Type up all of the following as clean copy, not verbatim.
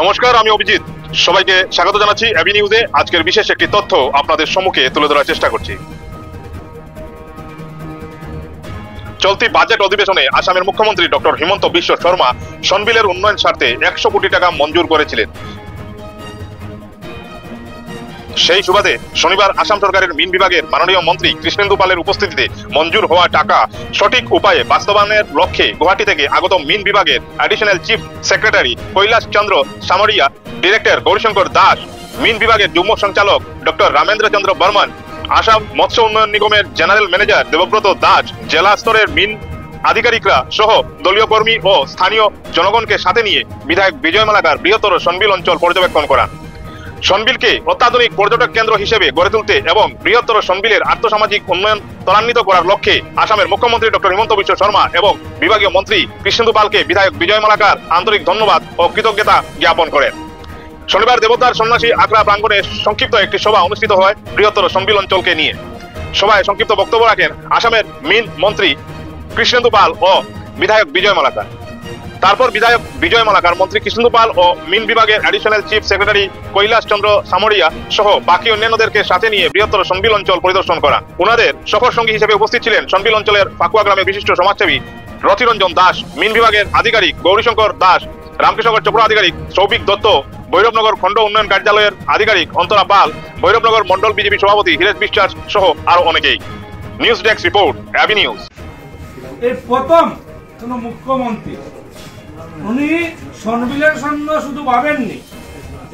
নমস্কার, আমি অভিজিৎ। সবাইকে স্বাগত জানাচ্ছি এবি নিউজে। আজকের বিশেষ একটি তথ্য আপনাদের সম্মুখে তুলে ধরার চেষ্টা করছি। চলতি বাজেট অধিবেশনে আসামের মুখ্যমন্ত্রী ডক্টর হিমন্ত বিশ্ব শর্মা সনবিলের উন্নয়ন স্বার্থে 100 কোটি টাকা মঞ্জুর করেছিলেন। সেই সুবাদে শনিবার আসাম সরকারের মিন বিভাগের মাননীয় মন্ত্রী কৃষ্ণেন্দু পালের উপস্থিতিতে মঞ্জুর হওয়া টাকা সঠিক উপায়ে বাস্তবায়নের লক্ষ্যে গুয়াহাটি থেকে আগত মিন বিভাগের অ্যাডিশনাল চিফ সেক্রেটারি কৈলাস চন্দ্র সামরিয়া, ডিরেক্টর গৌরীশঙ্কর দাস, মিন বিভাগের যুগ্ম সঞ্চালক ডক্টর রামেন্দ্র চন্দ্র বর্মন, আসাম মৎস্য উন্নয়ন নিগমের জেনারেল ম্যানেজার দেবব্রত দাস, জেলা স্তরের মিন আধিকারিকরা সহ দলীয় কর্মী ও স্থানীয় জনগণকে সাথে নিয়ে বিধায়ক বিজয় মালাকার বৃহত্তর সনবিল অঞ্চল পর্যবেক্ষণ করান। সনবিলকে অত্যাধুনিক পর্যটক কেন্দ্র হিসেবে গড়ে তুলতে এবং বৃহত্তর সনবিলের আর্থসামাজিক উন্নয়ন ত্বরান্বিত করার লক্ষ্যে আসামের মুখ্যমন্ত্রী ডক্টর হিমন্ত বিশ্ব শর্মা এবং বিভাগীয় মন্ত্রী কৃষ্ণেন্দু পালকে বিধায়ক বিজয় মালাকার আন্তরিক ধন্যবাদ ও কৃতজ্ঞতা জ্ঞাপন করেন। শনিবার দেবতার সন্ন্যাসী আখড়া প্রাঙ্গণে সংক্ষিপ্ত একটি সভা অনুষ্ঠিত হয় বৃহত্তর সনবিল অঞ্চলকে নিয়ে। সভায় সংক্ষিপ্ত বক্তব্য রাখেন আসামের মিন মন্ত্রী কৃষ্ণেন্দু পাল ও বিধায়ক বিজয় মালাকার। তারপর বিধায়ক বিজয় মালাকার মন্ত্রী কৃষ্ণেন্দু পাল ও মিন বিভাগের অ্যাডিশনাল চিফ সেক্রেটারি কৈলাস চন্দ্র সামরিয়া সহ বাকি অন্যান্যদেরকে সাথে নিয়ে বৃহত্তর সনবিল অঞ্চল পরিদর্শন করান। ওনাদের সফর সঙ্গী হিসেবে উপস্থিত ছিলেন সনবিল অঞ্চলের ফাকুয়া গ্রামের বিশিষ্ট সমাজসেবী রথিরঞ্জন দাস, মিন বিভাগের আধিকারিক গৌরীশঙ্কর দাস, রামকৃষ্ণগর চক্র আধিকারিক সৌভিক দত্ত, ভৈরবনগর খণ্ড উন্নয়ন কার্যালয়ের আধিকারিক অন্তরা পাল, ভৈরবনগর মন্ডল বিজেপি সভাপতি হিরেশ বিশ্বাস সহ আরো অনেকেই। News desk report, AB News. এই প্রথম কোন মুখ্যমন্ত্রী উনি সনবিলের জন্য শুধু ভাবেননি,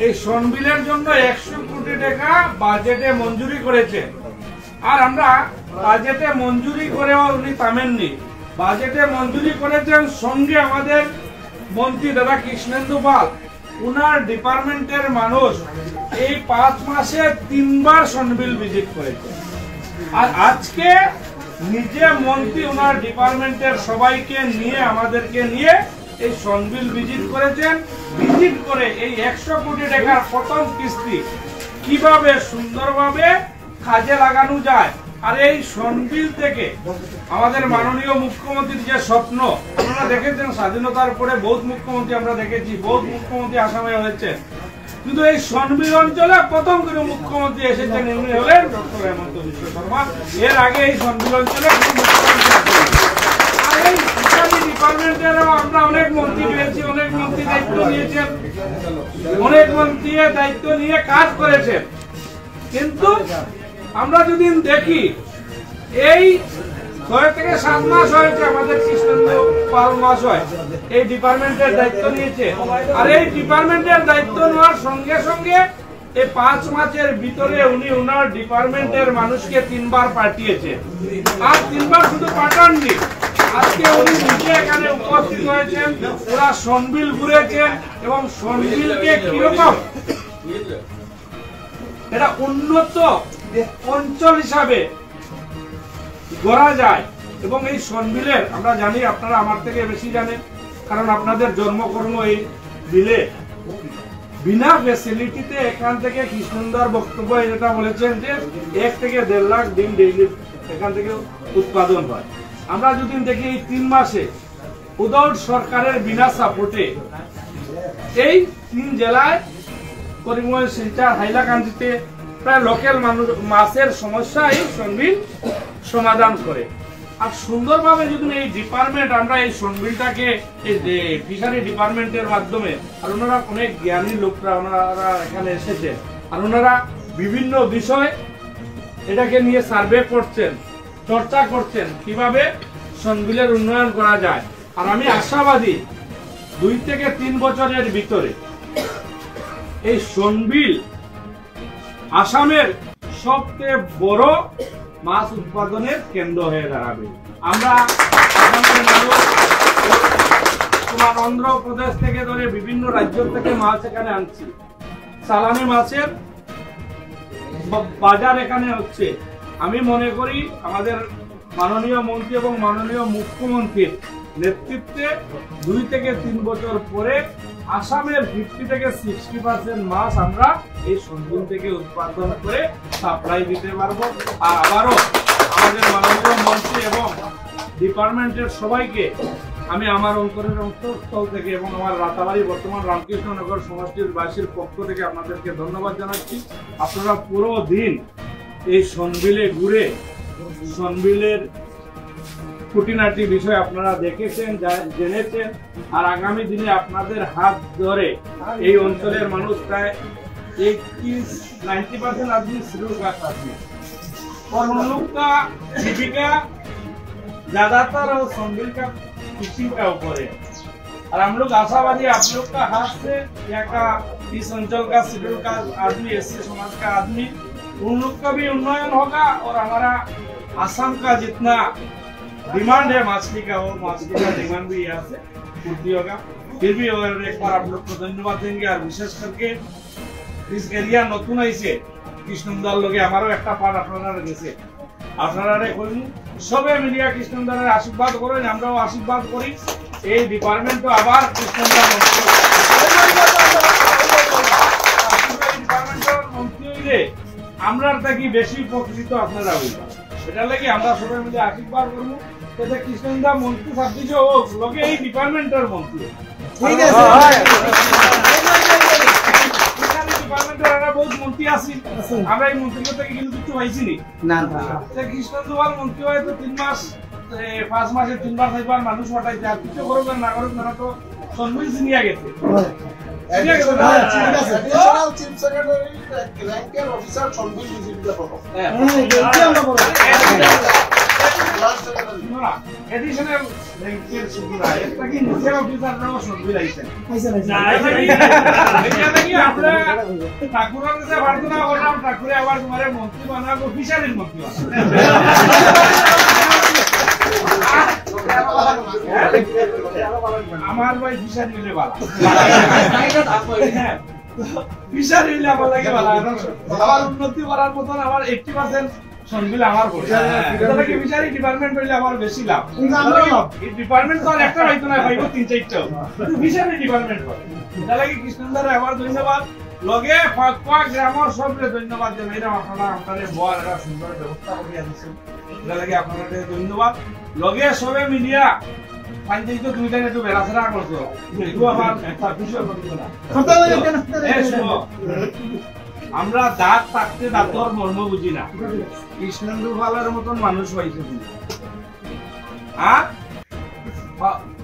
এই সনবিলের জন্য 100 কোটি টাকা বাজেটে মঞ্জুরি করেছে। আর আমরা বাজেটে মঞ্জুরি করেও উনি থামেননি, বাজেটে মঞ্জুরি করেছেন সঙ্গে আমাদের মন্ত্রী দাদা কৃষ্ণেন্দু পাল। উনার ডিপার্টমেন্টের মানুষ এই 5 মাসে 3 বার সনবিল ভিজিট করেছে। আর আজকে নিজে মন্ত্রী উনার ডিপার্টমেন্টের সবাইকে নিয়ে আমাদেরকে নিয়ে এই সনবিল ভিজিট করেছেন। ভিজিট করে এই 100 কোটি টাকার প্রথম কিস্তি কিভাবে সুন্দরভাবে কাজে লাগানো যায়, আর এই সনবিল থেকে আমাদের মাননীয় মুখ্যমন্ত্রীর যে স্বপ্ন, আপনারা দেখেছেন স্বাধীনতার পরে বহুত মুখ্যমন্ত্রী আমরা দেখেছি, বহুত মুখ্যমন্ত্রী আসামে হয়েছে, কিন্তু এই সনবিল অঞ্চলে প্রথম কোনো মুখ্যমন্ত্রী এসেছেন, উনি হলেন ডক্টর হিমন্ত বিশ্ব শর্মা। এর আগে এই সনবিল অঞ্চলে ডিপার্টমেন্টেরও আমরা অনেক মন্ত্রী পেয়েছি, অনেক মন্ত্রী দায়িত্ব নিয়েছেন, অনেক মন্ত্রী দায়িত্ব নিয়ে কাজ করেছেন। কিন্তু আমরা যদি দেখি এই 6 থেকে 7 মাস হয়েছে আমাদের কৃষ্ণেন্দু পাল মহাশয় এই ডিপার্টমেন্টের দায়িত্ব নিয়েছে। আর এই ডিপার্টমেন্টের দায়িত্ব নেওয়ার সঙ্গে সঙ্গে এই 5 মাসের ভিতরে উনি ওনার ডিপার্টমেন্টের মানুষকে 3 বার পাঠিয়েছে। আর 3 বার শুধু পাঠাননি, আজকে উনি নিজে এখানে উপস্থিত হয়েছেন, ওরা সনবিল ঘুরেছেন এবং সনবিলকে কিরকম এটা উন্নত অঞ্চল হিসাবে গড়া যায়। এবং এই সনবিলের আমরা জানি, আপনারা আমার থেকে বেশি জানেন, কারণ আপনাদের জন্মকর্ম এই বিলে। বিনা ফ্যাসিলিটিতে এখান থেকে কৃষ্ণেন্দুর বক্তব্য এটা বলেছেন যে 1 থেকে 1.5 লাখ ডিম ডেইলি এখান থেকে উৎপাদন হয়। আমরা যদি দেখি এই 3 মাসে উইদাউট সরকারের বিনা সাপোর্টে এই 3 জেলায় করিমগঞ্জ, শিলচর, হাইলাকান্দিতে প্রায় লোকাল মানুষ মাছের সমস্যা এই সনবিল সমাধান করে। আর সুন্দরভাবে যদি এই ডিপার্টমেন্ট আমরা এই সনবিলটাকে ফিশারি ডিপার্টমেন্টের মাধ্যমে, আর ওনারা অনেক জ্ঞানী লোকরা ওনারা এখানে এসেছে, আর ওনারা বিভিন্ন বিষয় এটাকে নিয়ে সার্ভে করছেন, চর্চা করছেন কিভাবে সনবিলের উন্নয়ন করা যায়। আর আমি আশাবাদী 2 থেকে 3 বছরের ভিতরে এই সনবিল আসামের সবচেয়ে বড় মাছ উৎপাদনের কেন্দ্র হয়ে দাঁড়াবে। আমরা তোমার অন্ধ্রপ্রদেশ থেকে ধরে বিভিন্ন রাজ্য থেকে মাছ এখানে আনছি, সালানি মাছের বাজার এখানে হচ্ছে। আমি মনে করি আমাদের মাননীয় মন্ত্রী এবং মাননীয় মুখ্যমন্ত্রীর নেতৃত্বে 2 থেকে 3 বছর পরে আসামের 50 থেকে 60% মাছ আমরা এই সনবিল থেকে উৎপাদন করে সাপ্লাই দিতে পারবো। আর আবারও আমাদের মাননীয় মন্ত্রী এবং ডিপার্টমেন্টের সবাইকে আমি আমার অন্তরের অন্তঃস্থল থেকে এবং আমার রাতাবাড়ি বর্তমান রামকৃষ্ণনগর সমষ্টির বাসীর পক্ষ থেকে আপনাদেরকে ধন্যবাদ জানাচ্ছি। আপনারা পুরো দিন এই সনবিলে ঘুরে সনবিলের খুঁটিনাটি বিষয় আপনারা দেখেছেন, জেনেছেন, আর আগামী দিনে আপনাদের হাত ধরে এই অঞ্চলের মানুষ প্রায় 90% आदमी शेड्यूल कास्ट आदमी और उन लोग का जीविका ज्यादातर सोनबिल का कृषि का ऊपर है। और हम लोग आशावादी आप लोग का हाथ से यहाँ का इस अंचल का शेड्यूल का आदमी, एससी समाज का आदमी, उन लोग का भी उन्नयन होगा और हमारा आसाम का जितना डिमांड है मछली का, वो मछली का डिमांड भी यहाँ से पूर्ति होगा। फिर भी और एक बार आप लोग को धन्यवाद देंगे। और विशेष करके इस एरिया नतून आइसे কৃষ্ণনদার লগে আমারও একটা পাঠ আপনারা গেছে, আপনারা কইমু সবে মিলিয়া কৃষ্ণনদার আশীর্বাদ করেন, আমরাও আশীর্বাদ করি। এই ডিপার্টমেন্ট আবার কৃষ্ণনদার মন্ত্রী হইলে আমরা থাকি বেশি উপকৃত আপনারা হইবা, এটা লাগি আমরা সবাই মিলে আশীর্বাদ করবো যাতে কৃষ্ণনদা মন্ত্রী সাবজেক্ট হোক লগে এই ডিপার্টমেন্টের মন্ত্রী। ঠিক আছে, বহুত মন্ত্রী আছি, আমরা এই মন্ত্রী থেকে কিন্তু কিছু পাইছি না। কৃষ্ণনদুয়াল মন্ত্রী হয় তো 3 মাস 5 মাসে 3 বার 4 বার মানুষ হটাইছে, আর কিছু করুক না করুক না তো সনবিল সিনিয়া গেছে। এডিশনাল র্যাঙ্কের সুবিধা এটা কি নিচের অফিসাররাও সনবিল আইছেন না, এটা নাকি আমরা ঠাকুরের কাছে প্রার্থনা করলাম ঠাকুরে আবার তোমারে মন্ত্রী বানাবো, অফিসারের মন্ত্রী বানাবো। আমার ভাই ফিশারি হইলে ভালো, ফিশারি হইলে আমার লাগে ভালো, আমার উন্নতি করার মতন আমার 80% সনবিল আমার করে, এটা কি ফিশারি ডিপার্টমেন্ট হইলে আমার বেশি লাভ। এই ডিপার্টমেন্ট তো একটা হয়তো না, ভাইবো 3-4টা, কিন্তু ফিশারি ডিপার্টমেন্ট করে। এটা লাগে কৃষ্ণনদারে আবার ধন্যবাদ, লগে ফাঁকা গ্রামের সবরে ধন্যবাদ দেন। এরা আপনারা আপনাদের বড় একটা সুন্দর ব্যবস্থা করে দিয়েছেন, এটা লাগে আপনাদের ধন্যবাদ। লগে সবে মিলিয়া পাঞ্চায়েত তো দুইটা একটু বেড়াছাড়া করছো, এগুলো আমার একটা বিষয় করতো না। আমরা দাঁত থাকতে দাঁতর মর্ম বুঝি না, কৃষ্ণেন্দুপালের মতন মানুষ হয়েছে তুমি। আর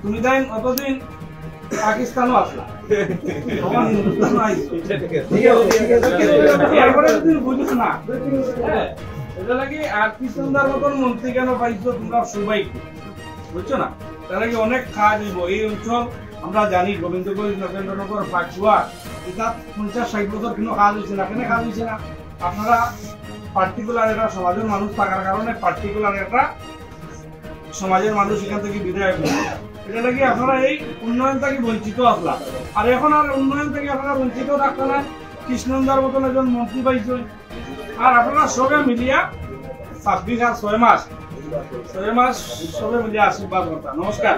তুমি তাই অতদিন পাকিস্তানও আসলা, এরপরে তুমি বুঝিস না। এটা লাগে আর কৃষ্ণদার মতন মন্ত্রী কেন পাইছো তোমরা সবাই বুঝছো না, তার লাগে অনেক কাজ হইব। এই অঞ্চল আমরা জানি গোবিন্দগঞ্জ, নগেন্দ্রনগর, পাচুয়া, এটা 50-60 বছর কোনো কাজ হয়েছে না। কেন কাজ হয়েছে না? আপনারা পার্টিকুলার একটা সমাজের মানুষ থাকার কারণে পার্টিকুলার একটা সমাজের মানুষ এখান থেকে বিদায় করবে। এটা লাগে আপনারা এই উন্নয়ন থেকে বঞ্চিত আসলা, আর এখন আর উন্নয়ন থেকে আপনারা বঞ্চিত থাকতে না। কৃষ্ণনদার মতন একজন মন্ত্রী পাইছে, আর আপনারা সবে মিলিয়া 26 আর 6 মাস সবে মিলিয়া আশীর্বাদ করতা। নমস্কার।